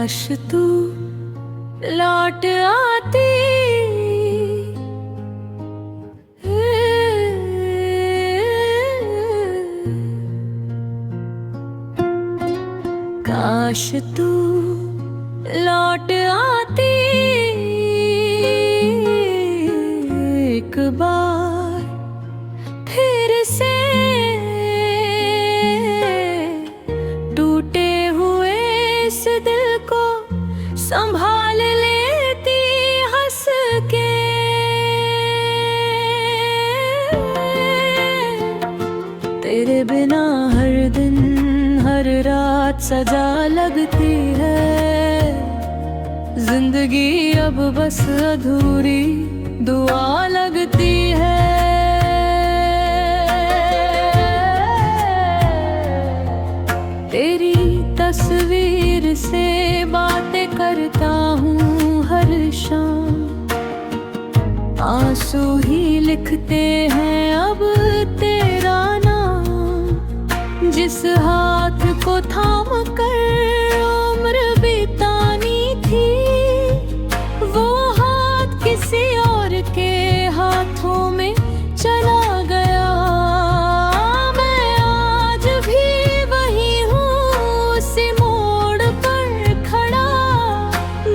काश तू लौट आती, काश तू लौट आती एक बार फिर से, टूटे हुए इस दिल को संभाल लेती हंस के। तेरे बिना हर दिन हर रात सजा लगती है, जिंदगी अब बस अधूरी दुआ लगती है। तेरी तस्वीर से बातें करता हूँ हर शाम, आंसू ही लिखते हैं अब तेरा नाम। जिस हाथ को थाम कर उम्र बितानी थी, वो हाथ किसी और के हाथों में चला गया। मैं आज भी वही हूँ उसी मोड़ पर खड़ा,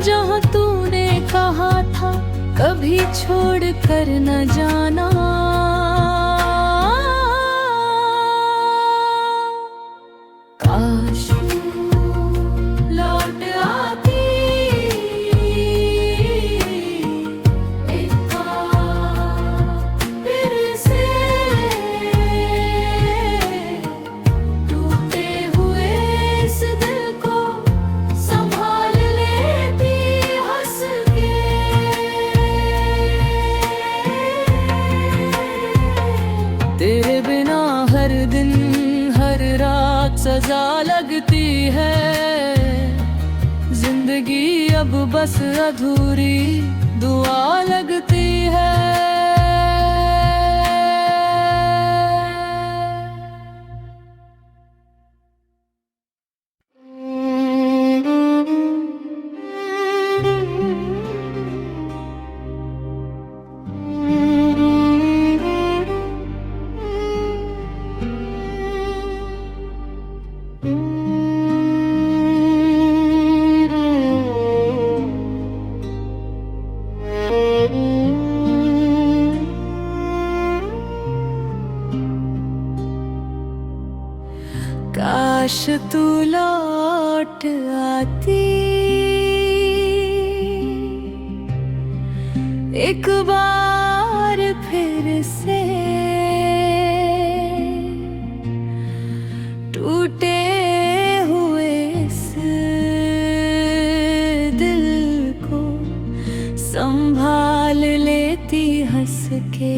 जहाँ तूने कहा था कभी छोड़ कर न जाना। काश लौट आती एक बार फिर से, टूटे हुए इस दिल को संभाल लेती हंस के। तेरे बिना हर दिन हर रात सजा लगती है, जिंदगी अब बस अधूरी दुआ लगती है। काश तू लौट आती एक बार फिर से, टूटे हुए इस दिल को संभाल लेती हंस के।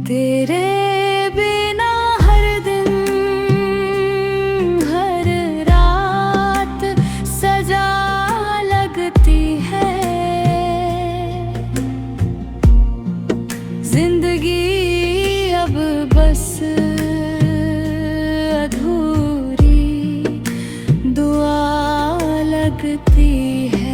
तेरे बिना हर दिन हर रात सजा लगती है, जिंदगी अब बस अधूरी दुआ लगती है।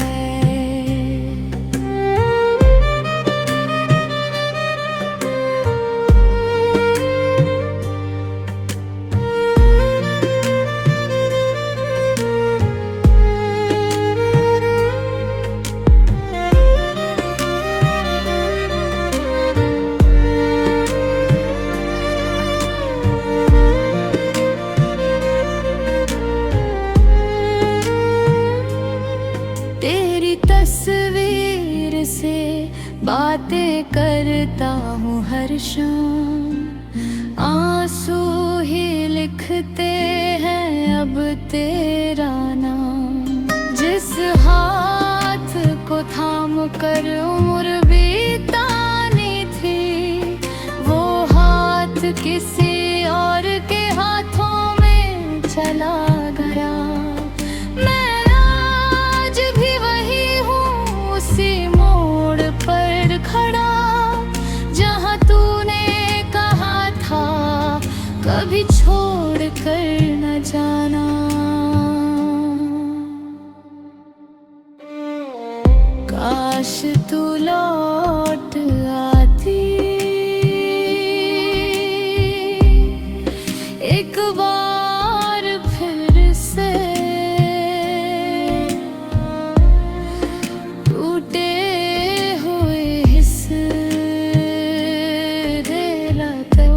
तेरी तस्वीर से बातें करता हूँ हर शाम, आंसू ही लिखते हैं अब तेरा नाम। जिस हाथ को थाम कर उम्र बितानी थी, वो हाथ किसी और के हाथों में चला गया। मैं आज भी वही हूँ उसी मोड़ पर खड़ा, जहाँ तूने कहा था कभी छोड़ कर न जाना। तू लौट आती, एक बार फिर से टूटे हुए हिस्से दिला तो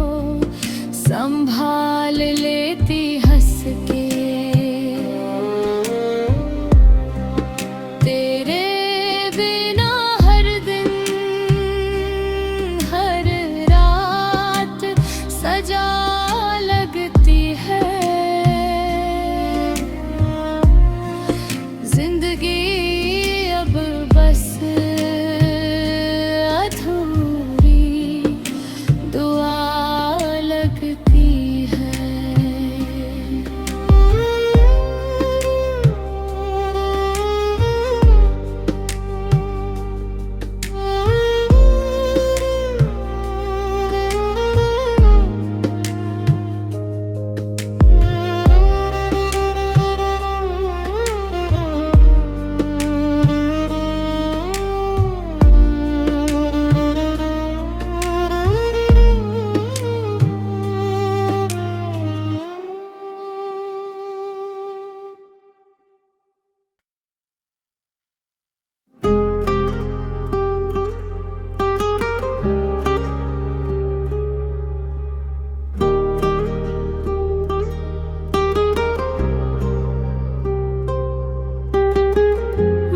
संभाल लेती हंस के। तेरे बिना हर दिन हर रात सजा लगती है, जिंदगी अब बस अधूरी दुआ लगती है।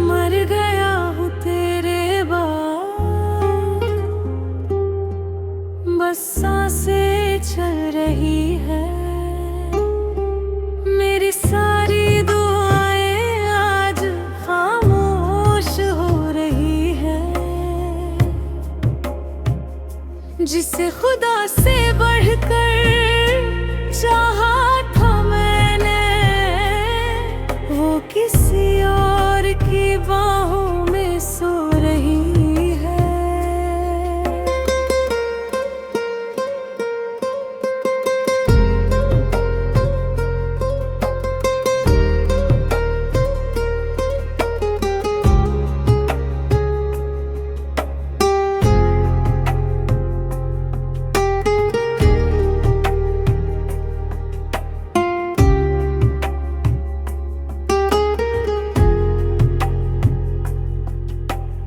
मर गया हूँ तेरे बाद, बस सांसें चल रही है। मेरी सारी दुआएं आज खामोश हो रही है। जिसे खुदा से बढ़कर चाहा था मैंने, वो किसी और की बाहों में सो रही है।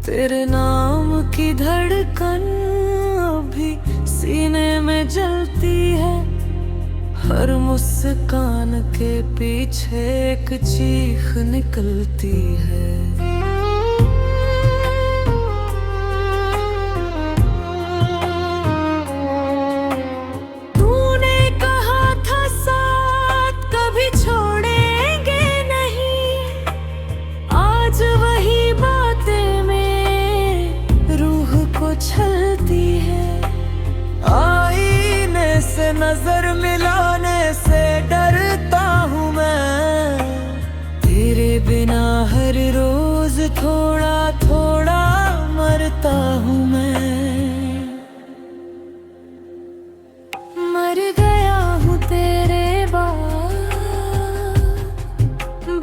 तेरे नाम की धड़कन अभी सीने में जलती है। हर मुस्कान के पीछे एक चीख निकलती है। तूने कहा था साथ कभी छोड़ेंगे नहीं, आज वही बातें छलती है। आईने से नजर मिलाने से डरता हूँ मैं, तेरे बिना हर रोज थोड़ा थोड़ा मरता हूँ मैं। मर गया हूँ तेरे बाद,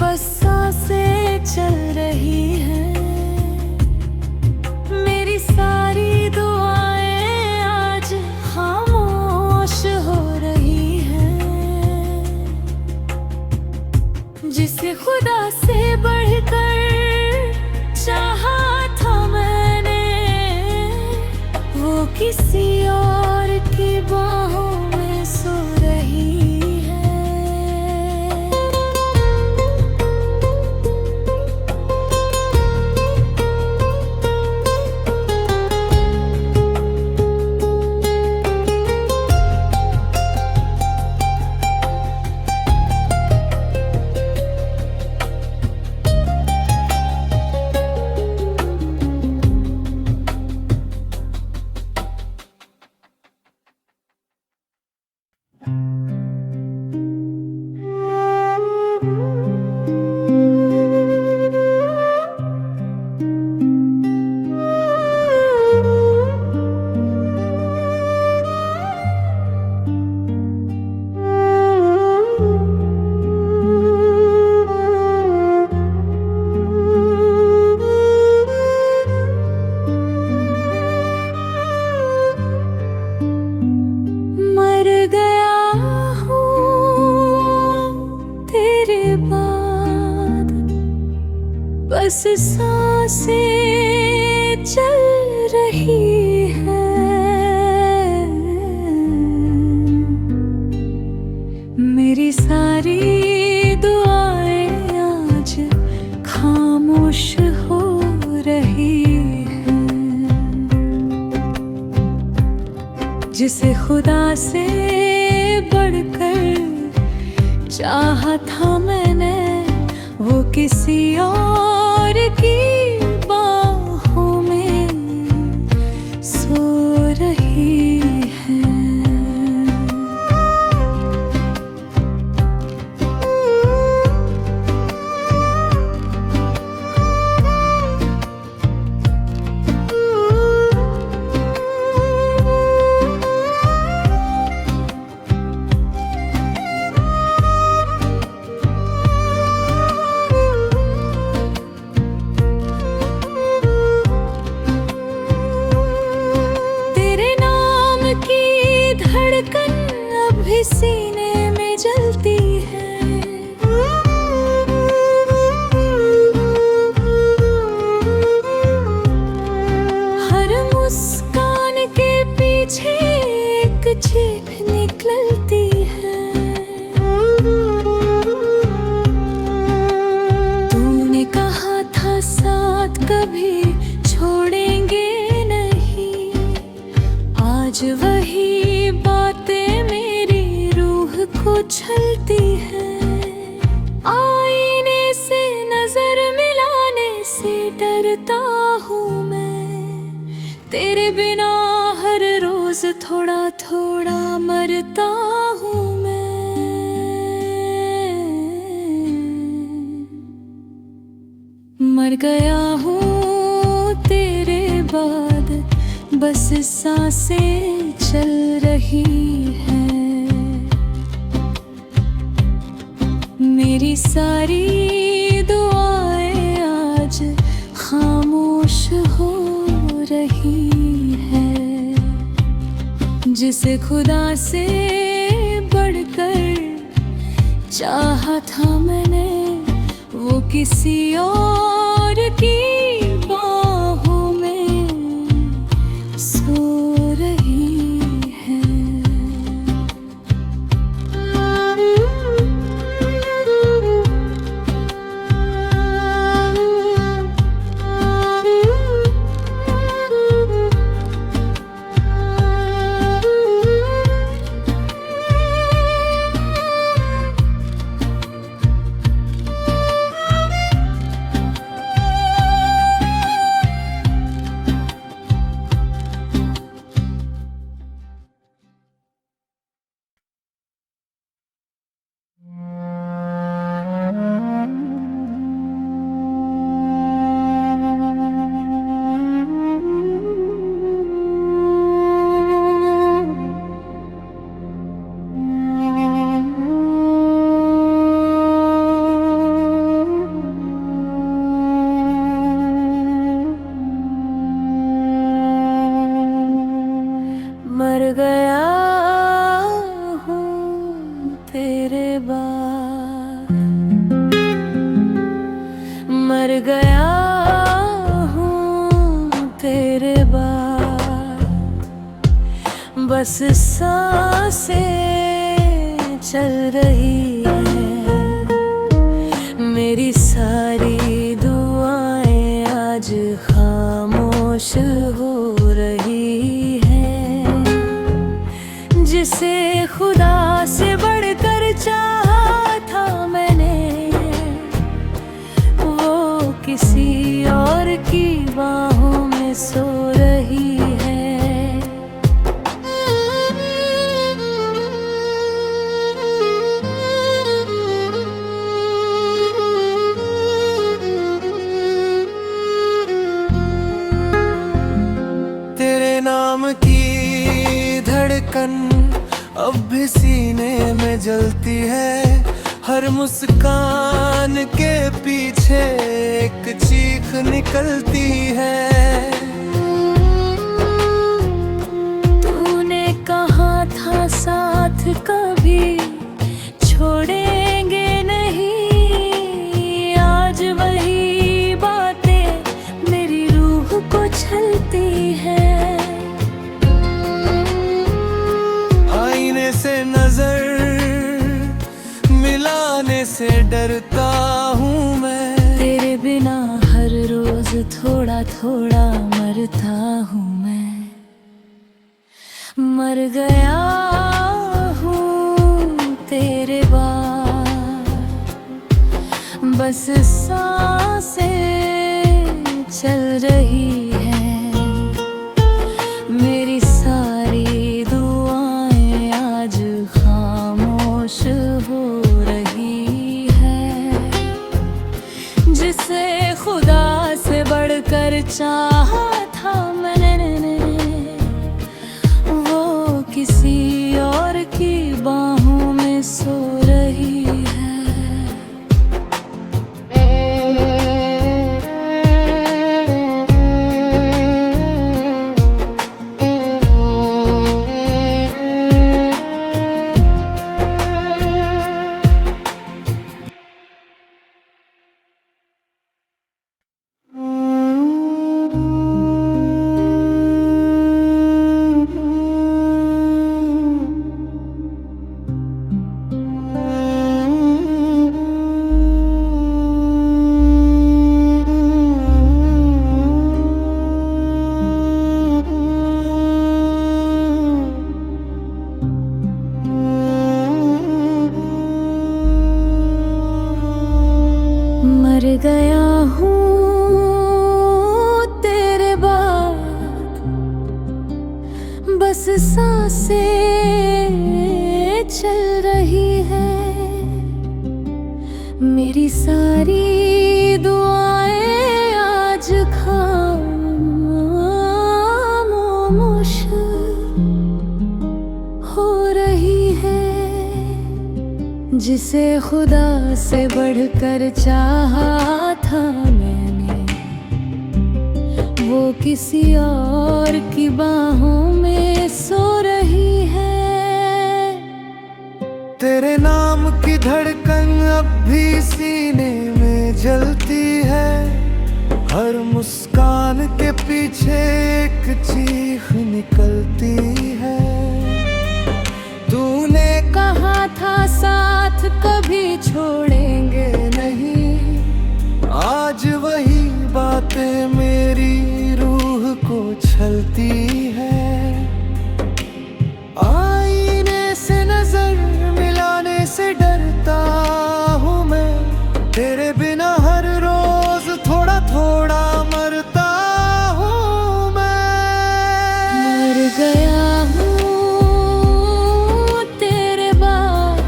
बस सांसें चल रही है। मेरी सारी दुआएं आज खामोश हो रही हैं। जिसे खुदा से बढ़कर चाहा था मैंने, वो किसी और की बाहों में सो रही है। बस सांसें चल रही है। मेरी सारी दुआएं आज खामोश हो रही है। जिसे खुदा से बढ़कर चाहा था मैंने, वो किसी और की बाहों में सो रही है। भी सीने में जलती है। हर मुस्कान के पीछे एक चीख निकलती है। तूने कहा था साथ कभी छोड़ेंगे नहीं, आज वही बातें को छलती है। आईने से नजर मिलाने से डरता हूँ मैं, तेरे बिना हर रोज थोड़ा थोड़ा मरता हूँ मैं। मर गया हूँ तेरे बाद, बस सांसें चल रही है। मेरी सारी दुआएं आज खामोश हो रही है। जिसे खुदा से बढ़कर चाहा था मैंने, वो किसी और की बाहों में सो रही है। मर गया हूँ तेरे बाद, मर गया हूँ तेरे बाद, बस सांसें चल रही है। मेरी सारी दुआएं आज खामोश हो रही है। जिसे खुदा से बढ़कर चाहा था मैंने, वो किसी और की बाहों में सो रही है। तेरे नाम की धड़कन अब भी सीने में जलती है। हर मुस्कान के पीछे एक चीख निकलती है। तूने कहा था साथ कभी छोड़ेंगे नहीं, आज वही बात मिलाने से डरता हूँ मैं। तेरे बिना हर रोज थोड़ा थोड़ा मरता हूँ मैं। मर गया हूँ तेरे बाद, बस सांसें चल रही है। मेरी सारी दुआएं आज खामोश हो रही है। जिसे खुदा से बढ़कर चाहा था मैंने, वो किसी और की बाहों में सो रही है। मर गया हूँ तेरे बाद, बस सांसें चल रही है। मेरी सारी दुआएं आज खामोश हो रही है। जिसे खुदा से बढ़कर चाहा था मैंने, वो किसी और की बाहों में सो रही है। तेरे नाम की धड़कन अब भी सीने में जलती है। हर मुस्कान के पीछे एक चीख निकलती है। तूने कहा था साथ कभी छोड़ेंगे नहीं, आज वही बातें मेरी रूह को छलती है। आईने से नजर मिलाने से डरता हूँ मैं। तेरे बिना हर रोज थोड़ा थोड़ा मरता हूँ मैं। मर गया हूँ तेरे बाद,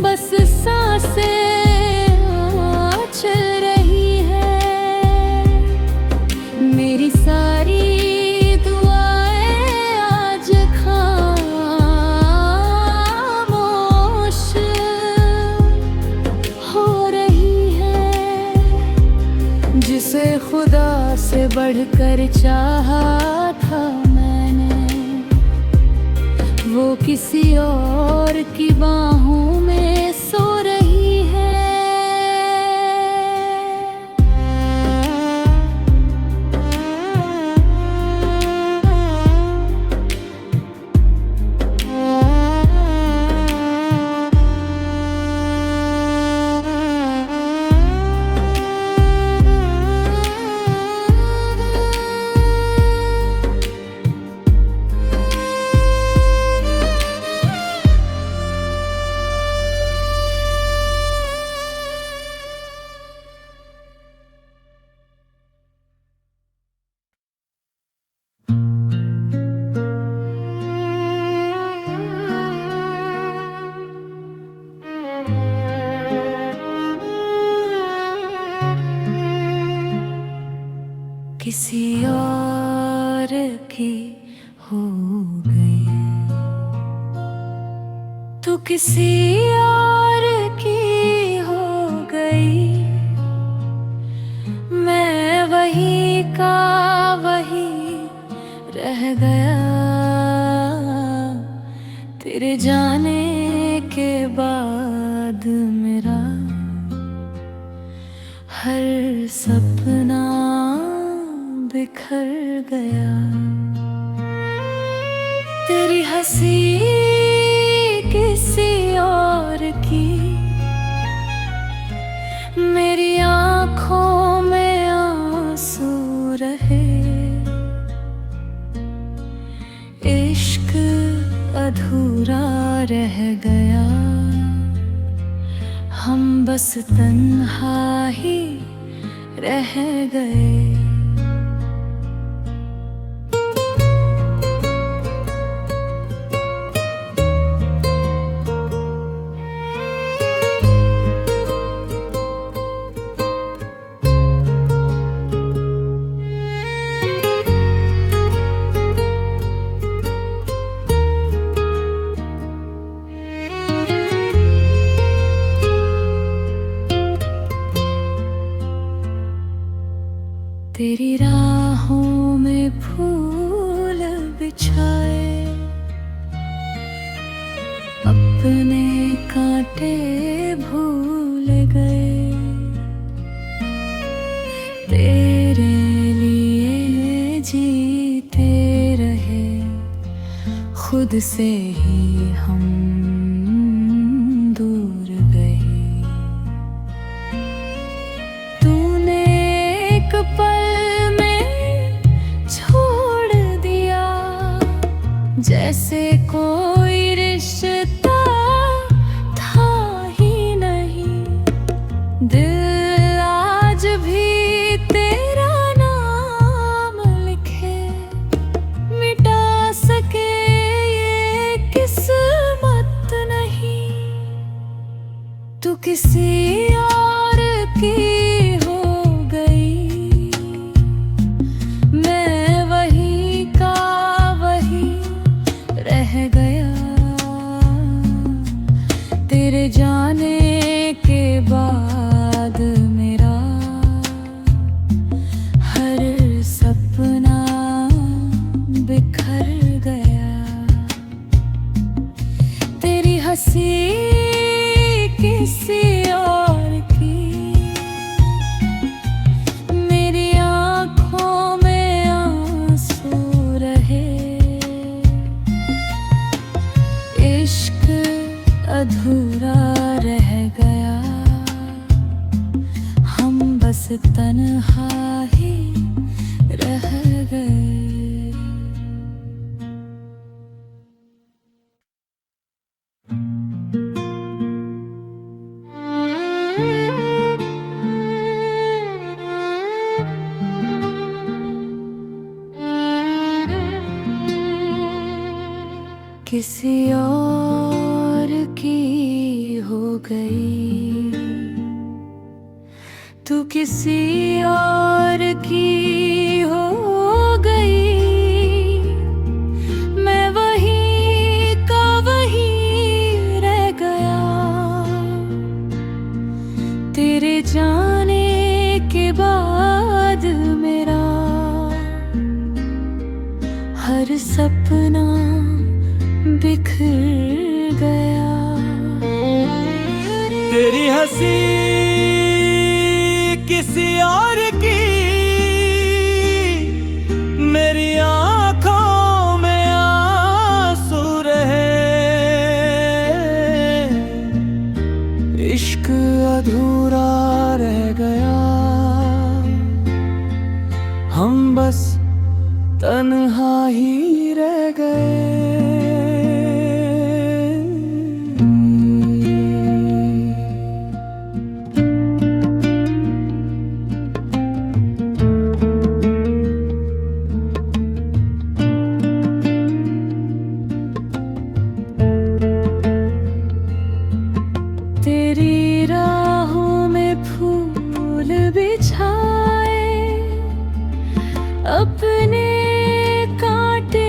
बस सांसें चल रही है। मेरी सारी दुआएं आज खामोश हो रही है। जिसे खुदा से बढ़कर चाहा था मैंने, वो किसी और की बाहों में सो रही है। किसी और की हो गई, तू किसी और की हो गई। मैं वही का वही रह गया, तेरे जाने के बाद मेरा हर सपना बिखर गया। तेरी हंसी किसी और हम बस तन्हा ही रह गए। तेरी राहों में फूल बिछाए, अपने कांटे भूल गए। तेरे लिए जीते रहे, खुद से ही हम दूर गए। तूने एक पल जैसे कोई रिश्ता था ही नहीं। दिल आज भी तेरा नाम लिखे, मिटा सके ये किस्मत नहीं। तू किसी और की हो गई, मैं वही का रह गया। तेरे जाने के बाद मेरा हर सपना बिखर गया। तेरी हंसी किसी और की, मेरी आँखों में आंसू रहे। इश्क अधूरा रह गया, हम बस तन्हा ही रह गए। किसी और की हो गई, तू किसी और की हो गई। मैं वही का वही रह गया। तेरे जाने के बाद मेरा हर सपना बिखर गया। तेरी हंसी किसी और की, मेरी आँखों में आंसू रहे। इश्क अधूरा रह गया, हम बस तन्हा ही रह गए। तेरी राहों में फूल बिछाए, अपने कांटे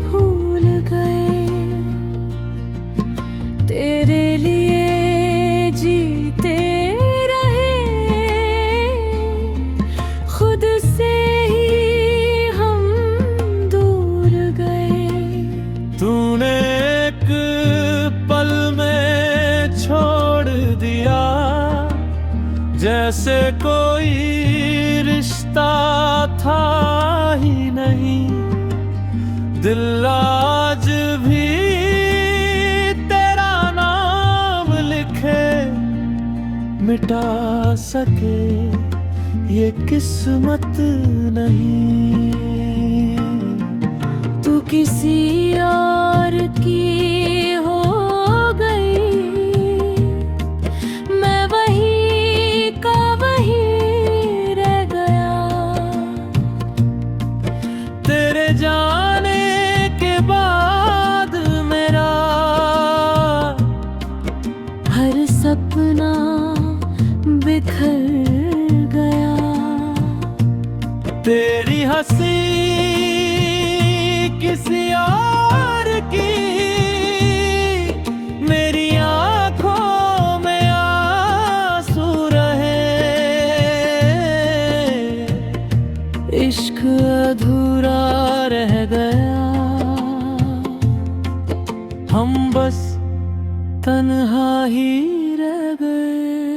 भूल गए। तेरे लिए जीते रहे, खुद से ही हम दूर गए। तूने एक पल में छोड़ दिया, जैसे कोई रिश्ता था ही नहीं। दिल आज भी तेरा नाम लिखे, मिटा सके ये किस्मत नहीं। तू किसी और की हो गई, सपना बिखर गया। तेरी हंसी किसी और की, मेरी आंखों में आंसू रहे। इश्क अधूरा रह गया, हम बस तन्हा ही रह गए।